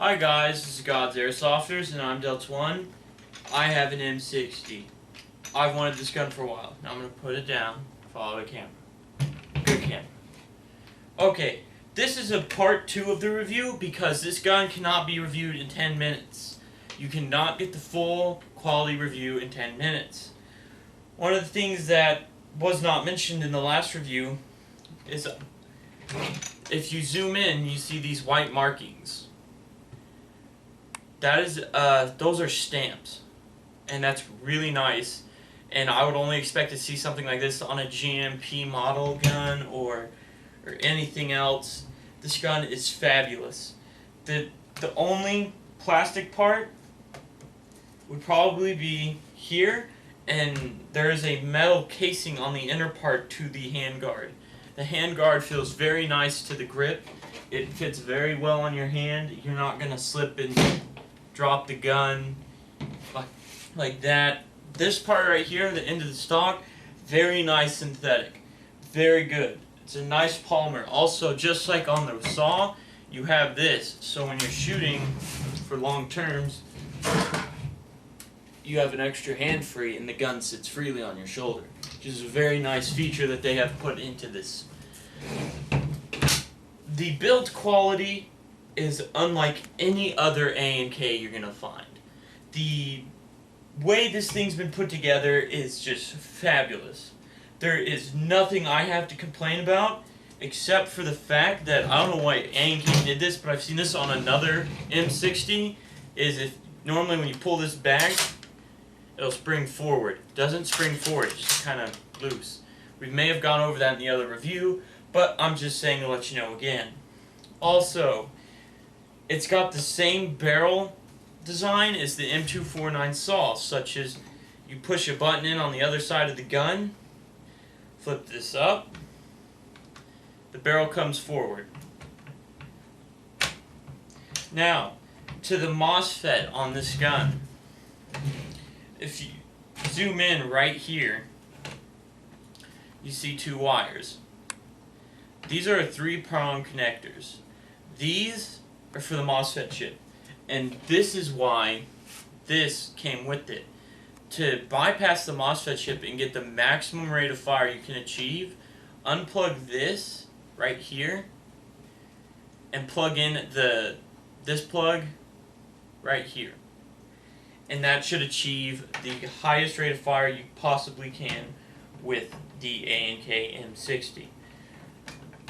Hi guys, this is Godsairsofters and I'm Delta 1. I have an M60. I've wanted this gun for a while. Now I'm going to put it down, follow the camera. Good camera. Okay, this is a part 2 of the review because this gun cannot be reviewed in 10 minutes. You cannot get the full quality review in 10 minutes. One of the things that was not mentioned in the last review is if you zoom in, you see these white markings. That is, those are stamps, and that's really nice. And I would only expect to see something like this on a GMP model gun or anything else. This gun is fabulous. The only plastic part would probably be here, and there is a metal casing on the inner part to the handguard. The handguard feels very nice to the grip. It fits very well on your hand. You're not going to slip and drop the gun like that. This part right here, the end of the stock, very nice synthetic. Very good. It's a nice polymer. Also, just like on the saw, you have this. So when you're shooting for long terms, you have an extra hand free and the gun sits freely on your shoulder, which is a very nice feature that they have put into this. The build quality is unlike any other A&K you're going to find. The way this thing's been put together is just fabulous. There is nothing I have to complain about except for the fact that, I don't know why A&K did this, but I've seen this on another M60, is if normally when you pull this back, it'll spring forward. It doesn't spring forward, it's just kind of loose. We may have gone over that in the other review, but I'm just saying to let you know again. Also, it's got the same barrel design as the M249 saw, such as you push a button in on the other side of the gun, flip this up, the barrel comes forward. Now, to the MOSFET on this gun. If you zoom in right here, you see two wires. These are 3-prong connectors. These are for the MOSFET chip. And this is why this came with it. To bypass the MOSFET chip and get the maximum rate of fire you can achieve, unplug this right here and plug in this plug right here. And that should achieve the highest rate of fire you possibly can with the A&K M60.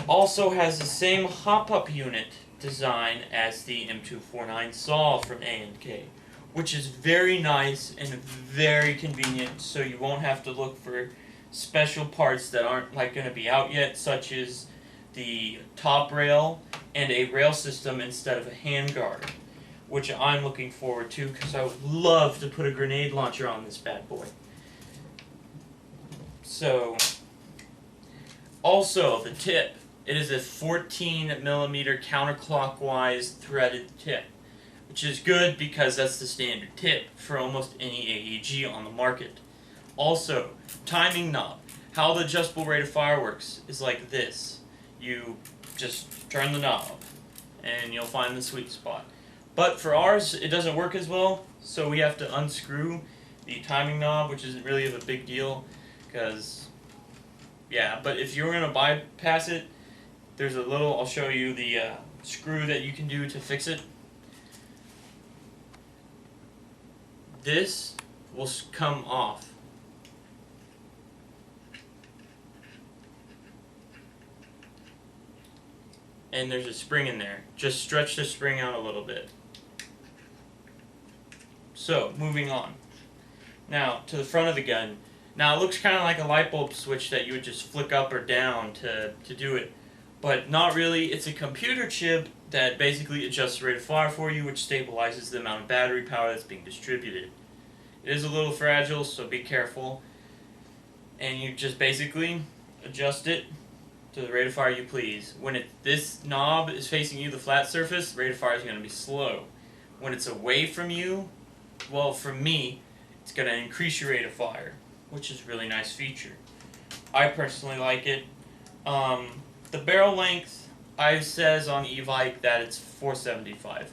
Also has the same hop-up unit design as the M249 saw from A&K, which is very nice and very convenient, so you won't have to look for special parts that aren't going to be out yet, such as the top rail and a rail system instead of a handguard, which I'm looking forward to because I would love to put a grenade launcher on this bad boy. So, also the tip. It is a 14mm counterclockwise threaded tip, which is good because that's the standard tip for almost any AEG on the market. Also, timing knob. How the adjustable rate of fire works is like this. You just turn the knob and you'll find the sweet spot. But for ours, it doesn't work as well, so we have to unscrew the timing knob, which isn't really of a big deal, because, yeah, but if you're going to bypass it, there's a little, I'll show you the screw that you can do to fix it. This will come off. And there's a spring in there. Just stretch the spring out a little bit. So, moving on. Now, to the front of the gun. Now, it looks kind of like a light bulb switch that you would just flick up or down to do it. But not really. It's a computer chip that basically adjusts the rate of fire for you, which stabilizes the amount of battery power that's being distributed. It is a little fragile, so be careful. And you just basically adjust it to the rate of fire you please. When this knob is facing you, the flat surface, the rate of fire is going to be slow. When it's away from you, well, for me, it's going to increase your rate of fire, which is a really nice feature. I personally like it. The barrel length, I says on e-Vike that it's 475.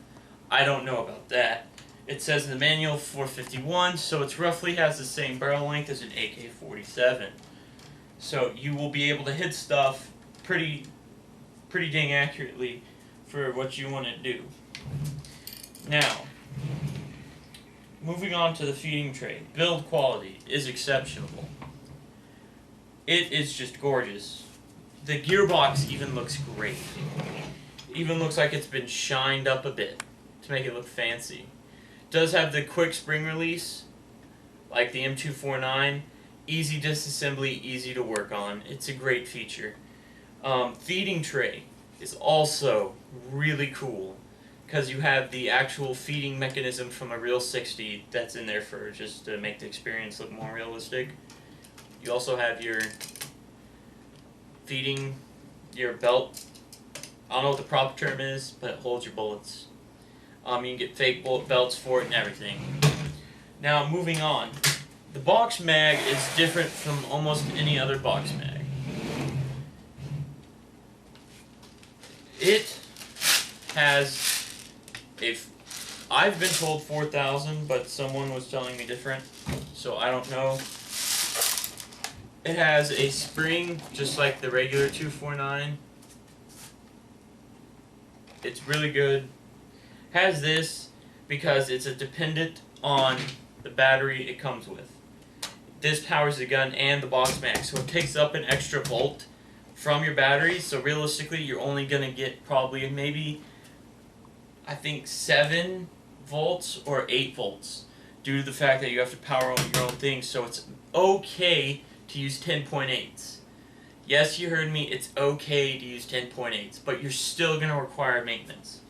I don't know about that. It says in the manual 451, so it roughly has the same barrel length as an AK-47. So you will be able to hit stuff pretty dang accurately for what you want to do. Now, moving on to the feeding tray. Build quality is exceptional. It is just gorgeous. The gearbox even looks great. Even looks like it's been shined up a bit to make it look fancy. It does have the quick spring release, like the M249. Easy disassembly, easy to work on. It's a great feature. Feeding tray is also really cool because you have the actual feeding mechanism from a real 60 that's in there for just to make the experience look more realistic. You also have your feeding, your belt. I don't know what the proper term is, but it holds your bullets. You can get fake bullet belts for it and everything. Now, moving on. The box mag is different from almost any other box mag. It has I've been told 4,000, but someone was telling me different, so I don't know. It has a spring, just like the regular 249. It's really good. Has this because it's a dependent on the battery it comes with. This powers the gun and the box mag, so it takes up an extra volt from your battery, so realistically you're only going to get probably maybe, I think, 7 volts or 8 volts due to the fact that you have to power on your own thing, so it's okay to use 10.8s. Yes, you heard me, it's okay to use 10.8s, but you're still going to require maintenance.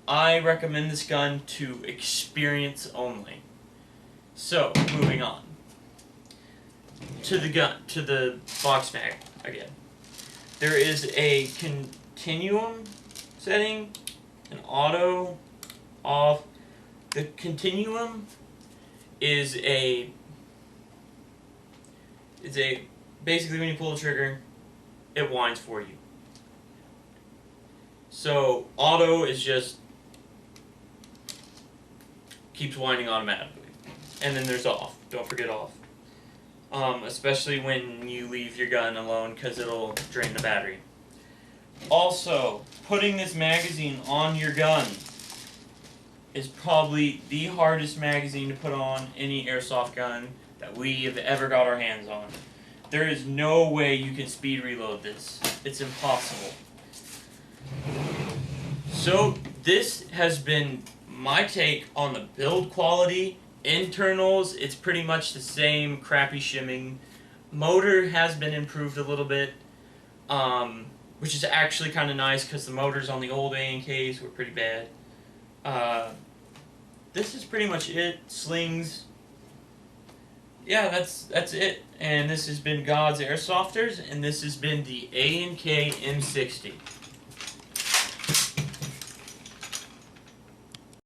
I recommend this gun to experience only. So, moving on. To the box mag again. There is a continuum setting, an auto, off. The continuum is basically when you pull the trigger, it winds for you. So auto is just keeps winding automatically. And then there's off. Don't forget off. Especially when you leave your gun alone because it'll drain the battery. Also, putting this magazine on your gun is probably the hardest magazine to put on any airsoft gun that we have ever got our hands on. There is no way you can speed reload this. It's impossible. So, this has been my take on the build quality. Internals, it's pretty much the same crappy shimming. Motor has been improved a little bit, which is actually kind of nice because the motors on the old A&Ks were pretty bad. This is pretty much it. Slings. Yeah, that's it. And this has been Godsairsofters, and this has been the A&K M60.